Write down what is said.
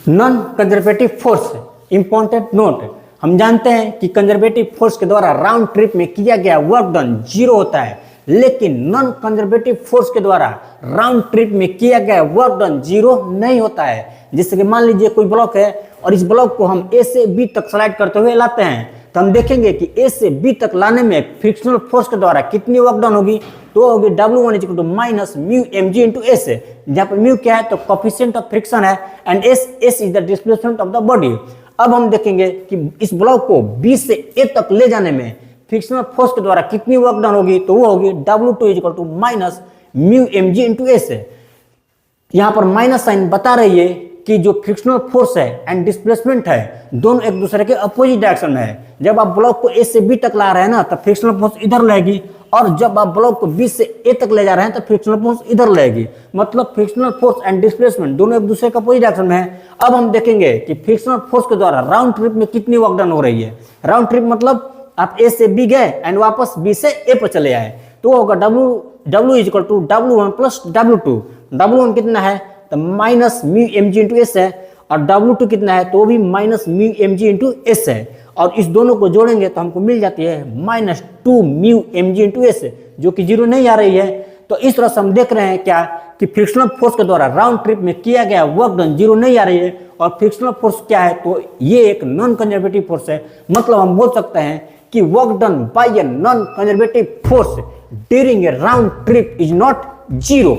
Non conservative force, important note, हम जानते हैं कि कंजर्वेटिव फोर्स के द्वारा राउंड ट्रिप में किया गया वर्क डन 0 होता है, लेकिन नॉन कंजर्वेटिव फोर्स के द्वारा राउंड ट्रिप में किया गया वर्क डन 0 नहीं होता है। जैसे कि मान लीजिए कोई ब्लॉक है और इस ब्लॉक को हम ए से बी तक स्लाइड करते हुए लाते हैं, तो हम देखेंगे कि ए से बी तक लाने में फ्रिक्शनल फोर्स के द्वारा कितनी वर्क डन होगी, तो होगी W1 = minus mu mg into S, जहाँ पर म्यू क्या है तो कोफिशिएंट ऑफ फ्रिक्शन है and S is the displacement of the body. अब हम देखेंगे कि इस ब्लॉक को बी से ए तक ले जाने में फ्रिक्शनल फोर्स के द्वारा कितनी वर्क डन होगी, तो वो होगी W2 = minus mu mg into S. यहाँ पर माइनस साइन बता रही है कि जो फ्रिक्शनल फोर्स है एंड डिस्प्लेसमेंट है दोनों एक दूसरे के अपोजिट डायरेक्शन में है। जब आप ब्लॉक को ए से बी तक ला रहे हैं ना, तब फ्रिक्शनल फोर्स इधर लगेगी, और जब आप ब्लॉक को बी से ए तक ले जा रहे हैं तो फ्रिक्शनल फोर्स इधर लगेगी। मतलब फ्रिक्शनल फोर्स एंड डिस्प्लेसमेंट दोनों एक दूसरे के अपोजिट डायरेक्शन में है। अब हम देखेंगे कि फ्रिक्शनल फोर्स के द्वारा राउंड ट्रिप में कितनी वर्क डन हो रही है। राउंड ट्रिप मतलब आप ए से बी गए एंड वापस बी से ए पर चले आए, तो होगा W = W1 + W2। W1 कितना है तो minus mu mg into S है, और W2 कितना है तो भी minus mu mg into S है, और इस दोनों को जोड़ेंगे तो हमको मिल जाती है -2 म्यू mg इंटू एस, जो कि 0 नहीं आ रही है। तो इस तरह से हम देख रहे हैं क्या कि फ्रिक्शनल फोर्स के द्वारा राउंड ट्रिप में किया गया वर्क डन 0 नहीं आ रही है, और फ्रिक्शनल फोर्स क्या है तो ये एक नॉन कंजर्वेटिव फोर्स है। मतलब हम बोल सकते हैं कि work done by a non conservative force during A round trip is not 0।